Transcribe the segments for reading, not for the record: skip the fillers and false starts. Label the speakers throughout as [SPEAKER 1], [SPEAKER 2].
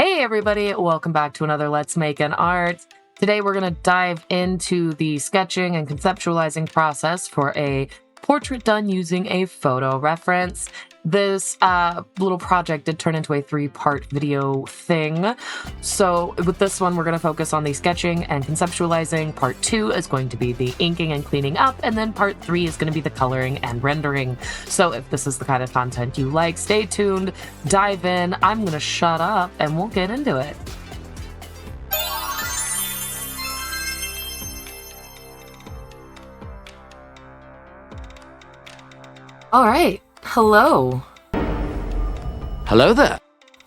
[SPEAKER 1] Hey everybody, welcome back to another Let's Make an Art. Today we're going to dive into the sketching and conceptualizing process for a portrait done using a photo reference. This little project did turn into a 3-part video thing. So with this one, we're going to focus on the sketching and conceptualizing. Part 2 is going to be the inking and cleaning up, and then part 3 is going to be the coloring and rendering. So if this is the kind of content you like, stay tuned, dive in. I'm going to shut up and we'll get into it. All right. Hello.
[SPEAKER 2] Hello there.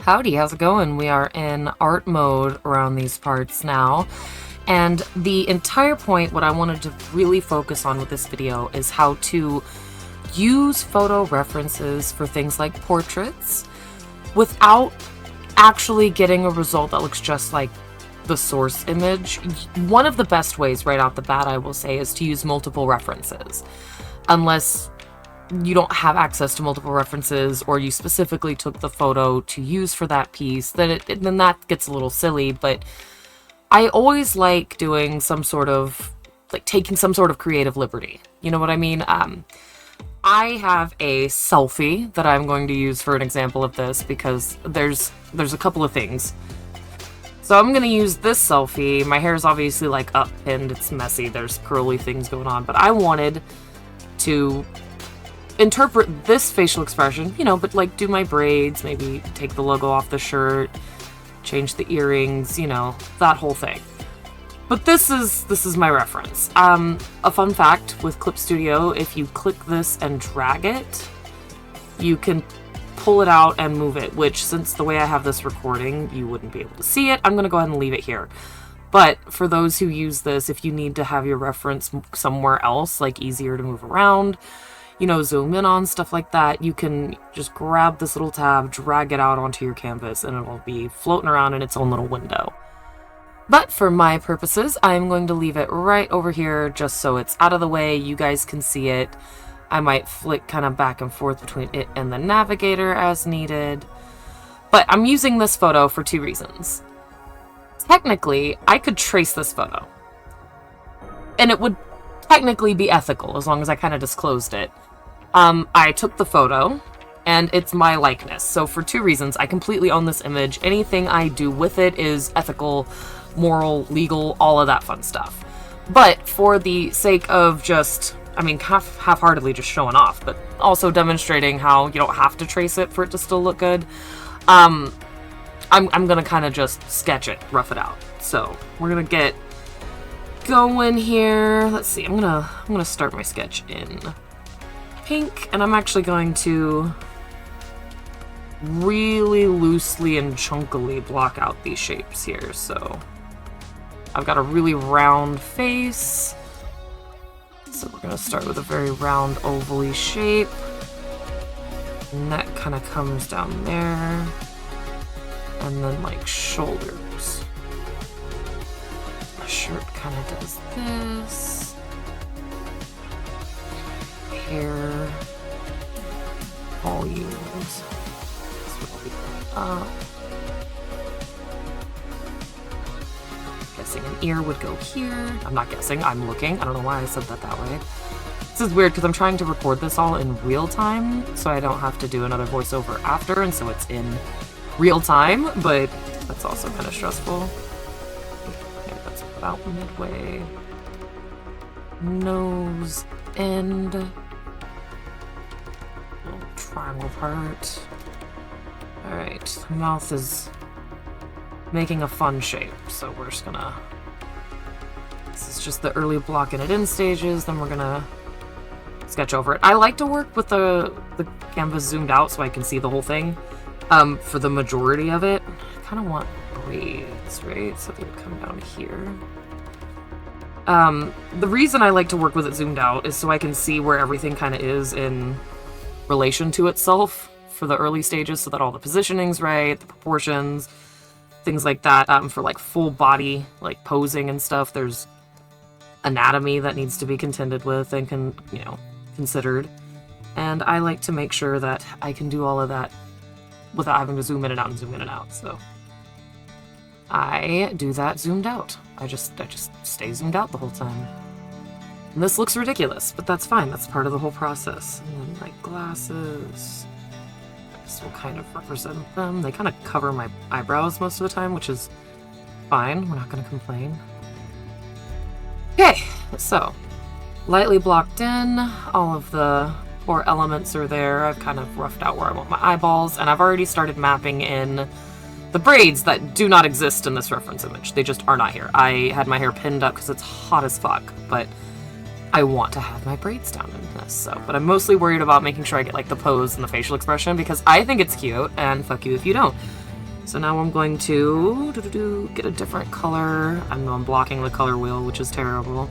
[SPEAKER 1] Howdy, how's it going? We are in art mode around these parts now. And the entire point, what I wanted to really focus on with this video is how to use photo references for things like portraits without actually getting a result that looks just like the source image. One of the best ways right out the bat, I will say, is to use multiple references. Unless you don't have access to multiple references or you specifically took the photo to use for that piece, then that gets a little silly. But I always like doing some sort of, like, taking some sort of creative liberty. You know what I mean? I have a selfie that I'm going to use for an example of this because there's a couple of things. So I'm going to use this selfie. My hair is obviously like up pinned, it's messy, there's curly things going on, but I wanted to interpret this facial expression, you know, but like do my braids, maybe take the logo off the shirt, change the earrings, you know, that whole thing. But this is my reference. A fun fact with Clip Studio, if you click this and drag it, you can pull it out and move it, which, since the way I have this recording, you wouldn't be able to see it. I'm going to go ahead and leave it here. But for those who use this, if you need to have your reference somewhere else, like easier to move around, you know, zoom in on, stuff like that, you can just grab this little tab, drag it out onto your canvas, and it'll be floating around in its own little window. But for my purposes, I'm going to leave it right over here just so it's out of the way, you guys can see it. I might flick kind of back and forth between it and the navigator as needed. But I'm using this photo for 2 reasons. Technically, I could trace this photo, and it would technically be ethical as long as I kind of disclosed it. I took the photo, and it's my likeness. So for 2 reasons, I completely own this image. Anything I do with it is ethical, moral, legal, all of that fun stuff. But for the sake of just, I mean, half-heartedly just showing off, but also demonstrating how you don't have to trace it for it to still look good, I'm gonna kind of just sketch it, rough it out. So we're gonna get going here. Let's see, I'm gonna start my sketch in pink, and I'm actually going to really loosely and chunkily block out these shapes here. So I've got a really round face, so we're gonna start with a very round oval-y shape. Neck kind of comes down there, and then like shoulders. The shirt kind of does this. Hair, volumes. This will be up. Guessing an ear would go here. I'm not guessing, I'm looking. I don't know why I said that way. This is weird because I'm trying to record this all in real time, so I don't have to do another voiceover after, and so it's in real time, but that's also kind of stressful. Okay, that's about midway. Nose end. Little triangle part. Alright, mouth is making a fun shape, so we're just gonna... This is just the early blocking it in stages, then we're gonna sketch over it. I like to work with the canvas zoomed out so I can see the whole thing. For the majority of it, I kind of want braids, right? So they would come down here. The reason I like to work with it zoomed out is so I can see where everything kind of is in relation to itself for the early stages, so that all the positioning's right, the proportions, things like that. For like full body, like posing and stuff, there's anatomy that needs to be contended with and considered. And I like to make sure that I can do all of that without having to zoom in and out and zoom in and out. So I do that zoomed out. I just stay zoomed out the whole time. And this looks ridiculous, but that's fine. That's part of the whole process. And then my glasses. This will kind of represent them. They kind of cover my eyebrows most of the time, which is fine. We're not going to complain. Okay, so lightly blocked in. All of the core elements are there. I've kind of roughed out where I want my eyeballs, and I've already started mapping in the braids that do not exist in this reference image. They just are not here. I had my hair pinned up because it's hot as fuck, but I want to have my braids down in this, so. But I'm mostly worried about making sure I get, like, the pose and the facial expression, because I think it's cute, and fuck you if you don't. So now I'm going to get a different color. I know I'm blocking the color wheel, which is terrible.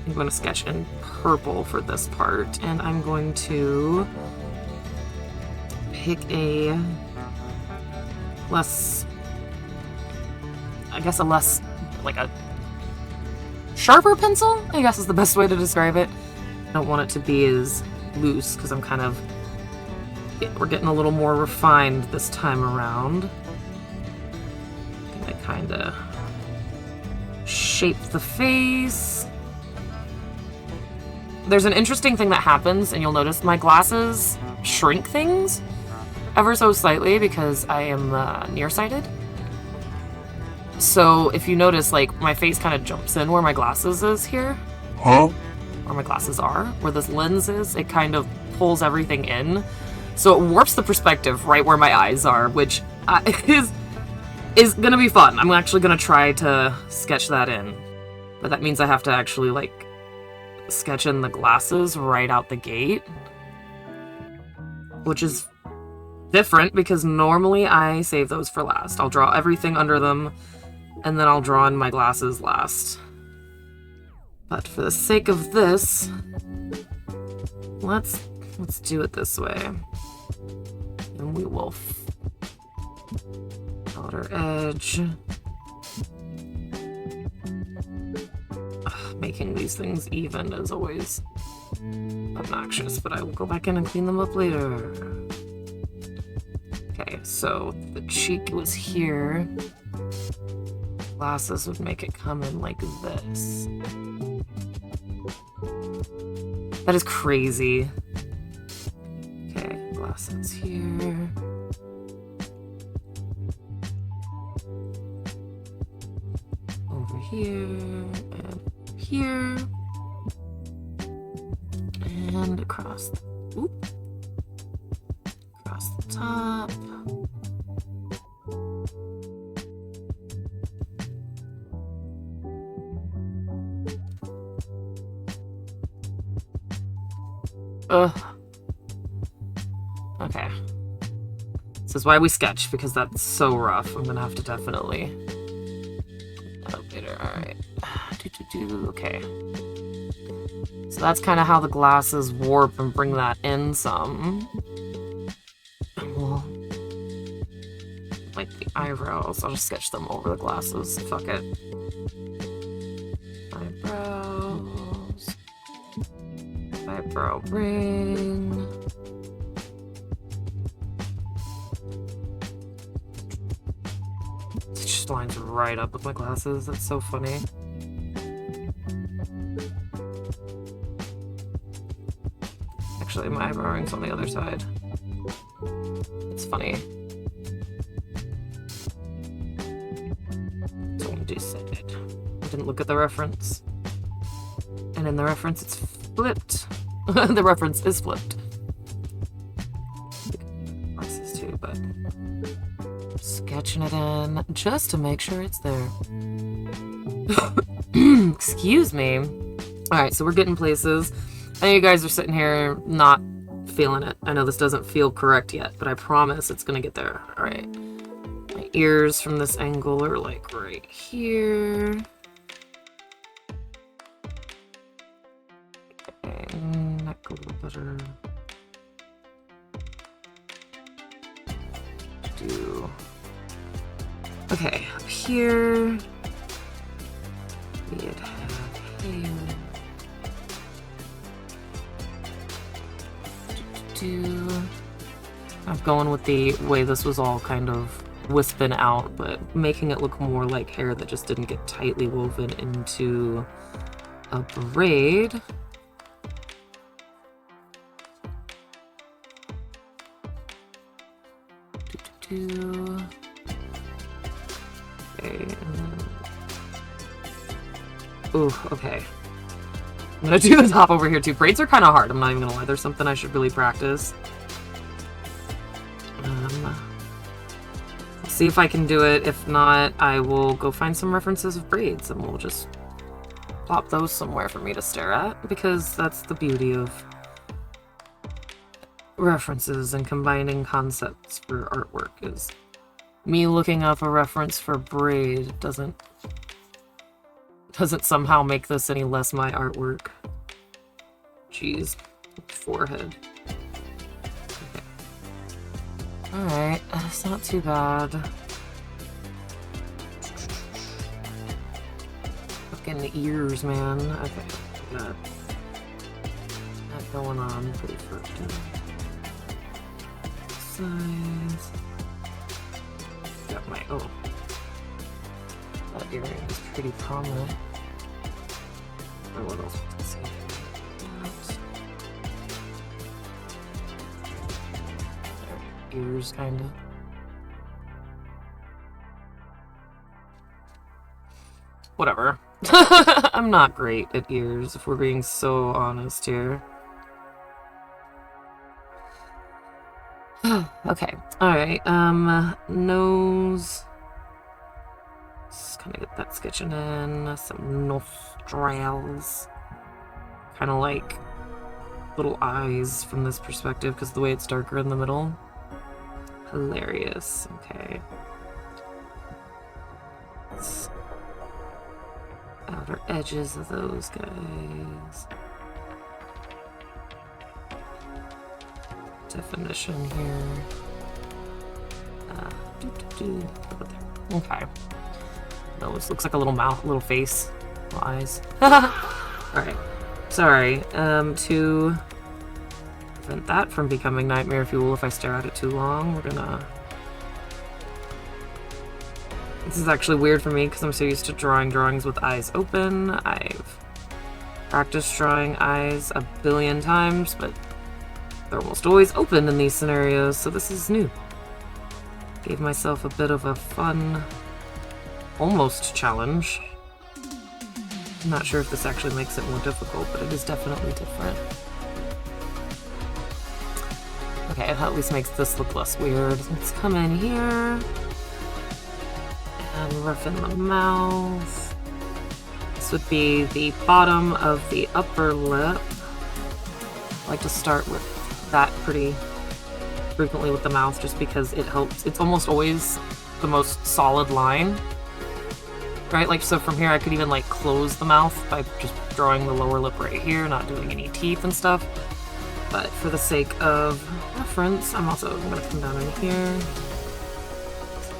[SPEAKER 1] I'm going to sketch in purple for this part, and I'm going to pick a less, I guess a less, like a sharper pencil, I guess is the best way to describe it. I don't want it to be as loose, because I'm kind of, we're getting a little more refined this time around. I kind of shape the face. There's an interesting thing that happens, and you'll notice my glasses shrink things ever so slightly because I am nearsighted. So if you notice, like, my face kind of jumps in where my glasses is here.
[SPEAKER 3] Huh?
[SPEAKER 1] Where my glasses are. Where this lens is, it kind of pulls everything in. So it warps the perspective right where my eyes are, which is gonna be fun. I'm actually gonna try to sketch that in. But that means I have to actually, like, sketch in the glasses right out the gate. Which is different, because normally I save those for last. I'll draw everything under them, and then I'll draw in my glasses last. But for the sake of this, let's do it this way. And we will outer edge. Ugh, making these things even is always obnoxious, but I will go back in and clean them up later. Okay, so the cheek was here. Glasses would make it come in like this. That is crazy. Okay, glasses here. Over here, and here. And across across the top. Okay. This is why we sketch, because that's so rough. I'm gonna have to definitely that up later. Alright. Okay. So that's kind of how the glasses warp and bring that in some. Well, like the eyebrows, I'll just sketch them over the glasses. Fuck it. Eyebrows. Eyebrow ring. It just lines right up with my glasses. That's so funny. Actually, my eyebrow ring's on the other side. It's funny. It's on this side. I didn't look at the reference. And in the reference, it's flipped. The reference is flipped. Glasses too, but sketching it in just to make sure it's there. Excuse me. Alright, so we're getting places. I know you guys are sitting here not feeling it. I know this doesn't feel correct yet, but I promise it's gonna get there. Alright. My ears from this angle are like right here. Okay, neck a little better. Okay, up here. We'd have here. I'm going with the way this was all kind of wisping out, but making it look more like hair that just didn't get tightly woven into a braid. Okay, and then... Ooh, okay. I'm gonna do the top over here too. Braids are kind of hard, I'm not even gonna lie. There's something I should really practice. See if I can do it. If not, I will go find some references of braids and we'll just plop those somewhere for me to stare at, because that's the beauty of references and combining concepts for artwork. Is me looking up a reference for braid doesn't somehow make this any less my artwork. Jeez. Forehead. Okay. Alright, it's not too bad. Fucking ears, man. Okay, got that going on pretty first. Size. Got my that earring is pretty prominent. Or what else was I saying? Ears, kinda. Whatever. I'm not great at ears, if we're being so honest here. Okay, alright, nose. Just kind of get that sketching in. Some nostrils. Kind of like little eyes from this perspective, because the way it's darker in the middle. Hilarious. Okay. Outer edges of those guys. Definition here. Okay. Nose looks like a little mouth, little face, little eyes. Alright. Sorry. To prevent that from becoming nightmare fuel if I stare at it too long, we're gonna... This is actually weird for me because I'm so used to drawing drawings with eyes open. I've practiced drawing eyes a billion times, but they're almost always open in these scenarios, so this is new. Gave myself a bit of a fun, almost challenge. I'm not sure if this actually makes it more difficult, but it is definitely different. Okay, it at least makes this look less weird. Let's come in here. And roughen the mouth. This would be the bottom of the upper lip. I like to start with that pretty frequently with the mouth just because it helps. It's almost always the most solid line. Right? Like, so from here I could even like close the mouth by just drawing the lower lip right here, not doing any teeth and stuff. But for the sake of reference, I'm gonna come down in here.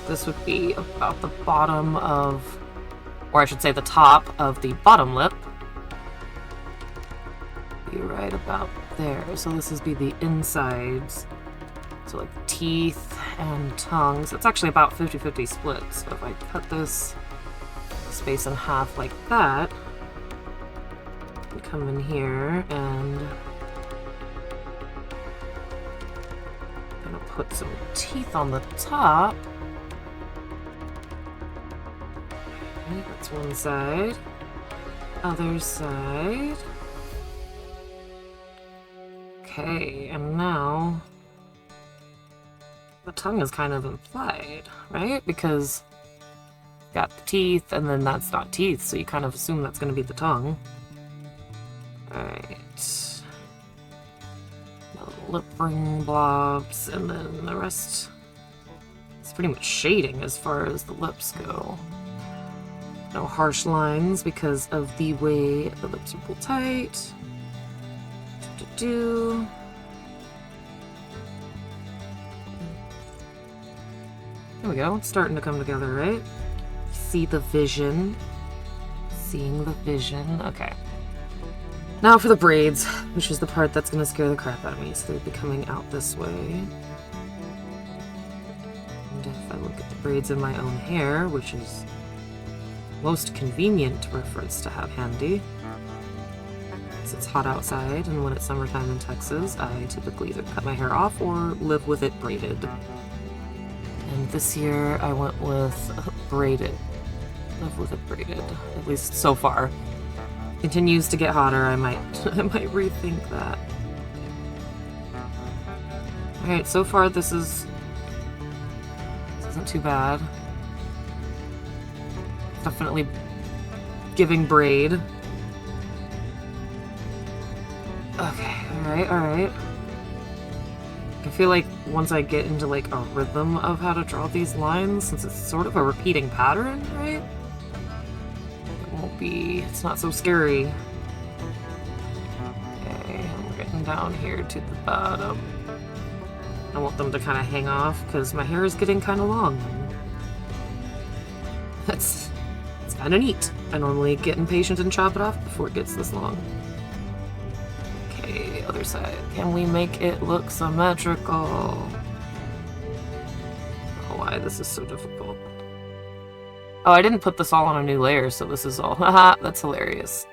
[SPEAKER 1] This would be about the bottom of, or I should say the top of the bottom lip. Be right about there. So this would be the insides. So like teeth and tongue. So it's actually about 50-50 split. So if I cut this space in half like that, I come in here and I'm gonna put some teeth on the top. That's one side. Other side. Okay, and now the tongue is kind of implied, right? Because you got the teeth, and then that's not teeth, so you kind of assume that's going to be the tongue. Alright. Lip ring blobs, and then the rest is pretty much shading as far as the lips go. No harsh lines because of the way the lips are pulled tight. There we go. It's starting to come together, right? See the vision. Seeing the vision. Okay. Now for the braids, which is the part that's going to scare the crap out of me. So they'd be coming out this way. And if I look at the braids in my own hair, which is most convenient reference to have handy. Since it's hot outside, and when it's summertime in Texas, I typically either cut my hair off or live with it braided. And this year I went with braided. Live with it braided, at least so far. Continues to get hotter, I might rethink that. Alright, so far this isn't too bad. Definitely giving braid. Okay, alright. I feel like once I get into like a rhythm of how to draw these lines, since it's sort of a repeating pattern, right? It's not so scary. Okay, I'm getting down here to the bottom. I want them to kind of hang off because my hair is getting kind of long. It's kind of neat. I normally get impatient and chop it off before it gets this long. Okay, other side. Can we make it look symmetrical? Oh, why this is so difficult. Oh, I didn't put this all on a new layer, so this is all. Haha, that's hilarious.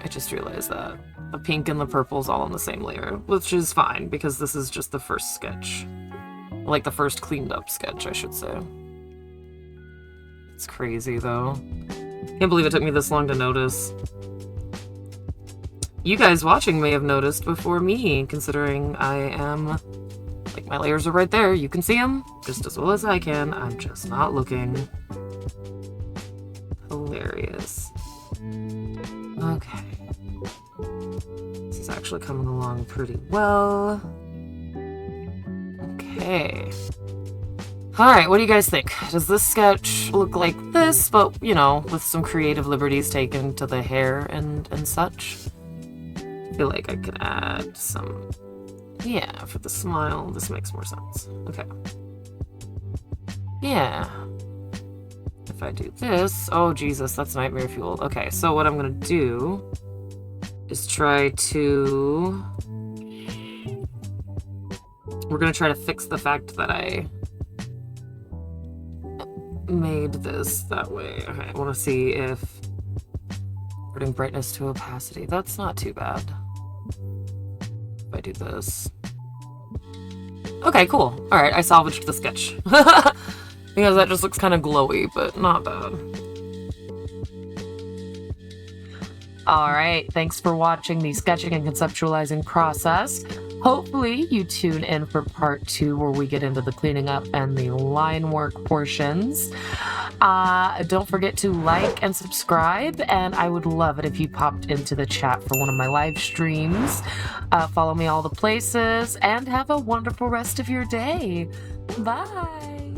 [SPEAKER 1] I just realized that. The pink and the purple's all on the same layer, which is fine, because this is just the first sketch. Like, the first cleaned up sketch, I should say. It's crazy, though. Can't believe it took me this long to notice. You guys watching may have noticed before me, considering I am... Like, my layers are right there. You can see them just as well as I can. I'm just not looking. Hilarious. Okay. This is actually coming along pretty well. Okay. Alright, what do you guys think? Does this sketch look like this, but, you know, with some creative liberties taken to the hair and such? I feel like I could add some... Yeah, for the smile, this makes more sense. Okay. Yeah. If I do this... Oh, Jesus, that's nightmare fuel. Okay, so what I'm gonna do is try to... We're gonna try to fix the fact that I made this that way. Okay, I want to see if... Putting brightness to opacity. That's not too bad. If I do this... Okay, cool. Alright, I salvaged the sketch. Because that just looks kind of glowy, but not bad. Alright, thanks for watching the sketching and conceptualizing process. Hopefully you tune in for part 2 where we get into the cleaning up and the line work portions. Don't forget to like and subscribe, and I would love it if you popped into the chat for one of my live streams. Follow me all the places, and have a wonderful rest of your day. Bye!